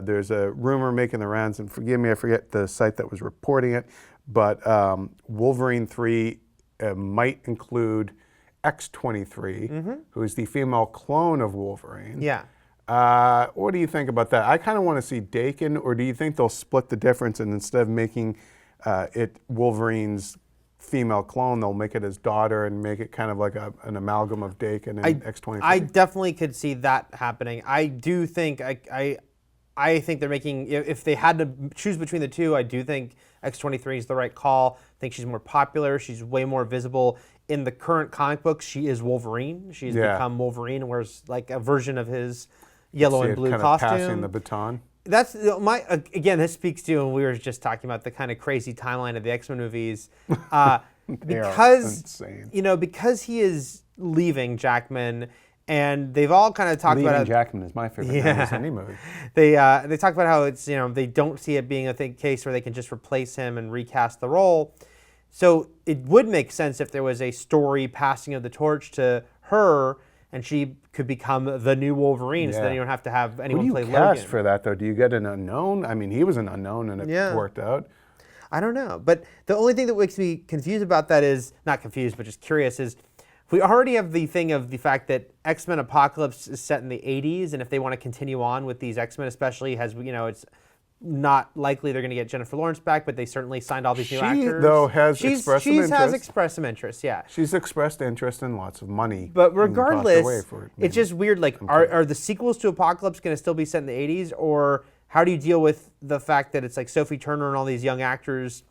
There's a rumor making the rounds, and forgive me, I forget the site that was reporting it, but Wolverine 3 might include X-23, who is the female clone of Wolverine. Yeah. What do you think about that? I kind of want to see Dakin, or do you think they'll split the difference and instead of making it Wolverine's female clone, they'll make it his daughter and make it kind of like an amalgam of Dakin and X-23? I definitely could see that happening. I do think I think they're making, if they had to choose between the two, I do think X-23 is the right call. I think she's more popular. She's way more visible. In the current comic books, she is Wolverine. She's become Wolverine, wears like a version of his yellow and blue kind costume. of passing the baton. That's again, this speaks to, and we were just talking about the kind of crazy timeline of the X-Men movies. Because, because he is leaving Jackman, and they've all kind of talked about Leaving Jackman is my favorite name in any movie. They talk about how it's, they don't see it being a case where they can just replace him and recast the role. So it would make sense if there was a story passing of the torch to her, and she could become the new Wolverine, so then you don't have to have anyone play Logan. Who do you cast for that, though? Do you get an unknown? I mean, he was an unknown, and it worked out. I don't know. But the only thing that makes me confused about that is, not confused, but just curious, is we already have the thing of the fact that X-Men Apocalypse is set in the 80s, and if they want to continue on with these X-Men, especially, it's not likely they're going to get Jennifer Lawrence back, but they certainly signed all these new actors. She, though, has expressed some interest. She has expressed some interest, yeah. She's expressed interest in lots of money. But regardless, it's just weird. Like, are the sequels to Apocalypse going to still be set in the 80s? Or how do you deal with the fact that it's like Sophie Turner and all these young actors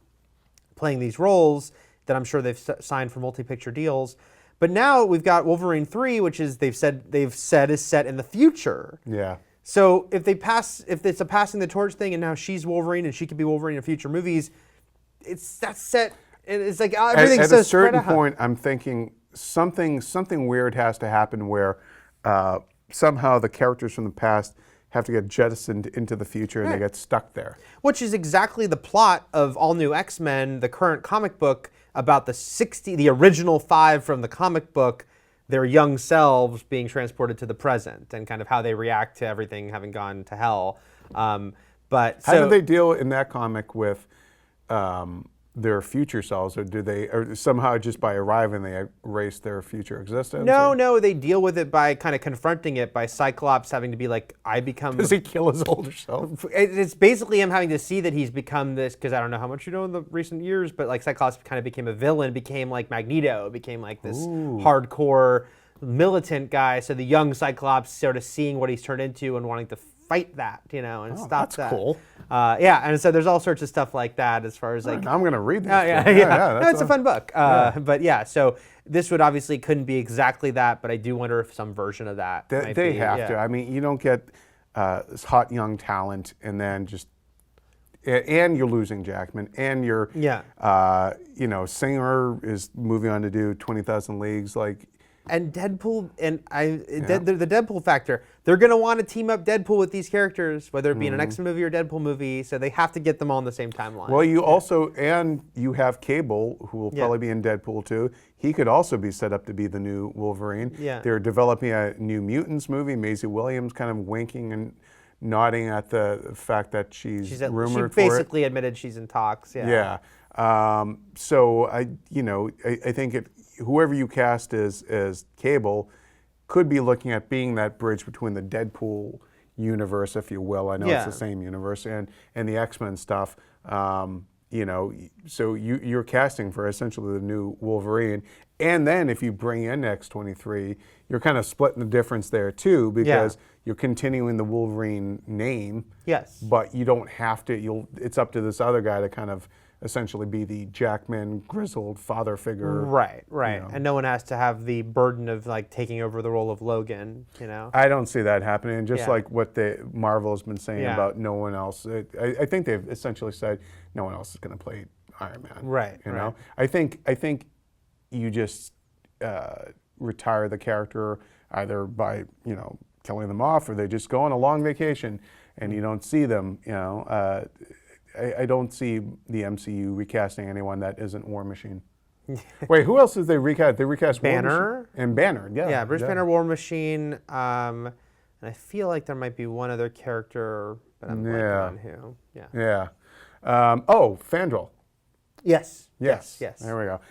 playing these roles that I'm sure they've signed for multi-picture deals? But now we've got Wolverine 3, which is they've said is set in the future. Yeah. So if it's a passing the torch thing, and now she's Wolverine and she could be Wolverine in future movies, that's set. It's like everything's so spread out. At a certain point, I'm thinking something weird has to happen where somehow the characters from the past have to get jettisoned into the future and they get stuck there. Which is exactly the plot of All New X-Men, the current comic book about the original 5 from the comic book, their young selves being transported to the present and kind of how they react to everything having gone to hell. But how do they deal in that comic with their future selves, or somehow just by arriving they erase their future existence? No, they deal with it by kind of confronting it by Cyclops having to be like, I become... Does he kill his older self? It's basically him having to see that he's become this, because I don't know how much you know in the recent years, but like Cyclops kind of became a villain, became like Magneto, became like this hardcore militant guy. So the young Cyclops sort of seeing what he's turned into and wanting to fight that, and stop that. That's cool. And so there's all sorts of stuff like that as far as like... I'm going to read this. No, it's a fun book. But yeah, so this would obviously couldn't be exactly that, but I do wonder if some version of that They have to. I mean, you don't get this hot young talent and then just... And you're losing Jackman, and your Singer is moving on to do 20,000 Leagues, like... And Deadpool, the Deadpool factor, they're going to want to team up Deadpool with these characters, whether it be in an X-Men movie or Deadpool movie, so they have to get them all on the same timeline. Well, you have Cable, who will probably be in Deadpool too. He could also be set up to be the new Wolverine. Yeah. They're developing a New Mutants movie. Maisie Williams kind of winking and nodding at the fact that she's rumored for it. She basically admitted she's in talks, Yeah. So I think whoever you cast as Cable could be looking at being that bridge between the Deadpool universe, if you will. I know it's the same universe, and the X-Men stuff. So you're casting for essentially the new Wolverine. And then if you bring in X-23, you're kind of splitting the difference there too, because you're continuing the Wolverine name. Yes. But you don't have to. It's up to this other guy to kind of essentially be the Jackman grizzled father figure. Right. And no one has to have the burden of like taking over the role of Logan, I don't see that happening. Just like what Marvel has been saying about no one else. I think they've essentially said no one else is going to play Iron Man. Right. I think you just retire the character either by killing them off, or they just go on a long vacation and you don't see them. I don't see the MCU recasting anyone that isn't War Machine. Wait, who else did they recast? They recast Banner. And Banner, Bruce Banner, War Machine, and I feel like there might be one other character but I'm blanking on who. Yeah. Yeah. Oh, Fandral. Yes. Yes. Yes. There we go.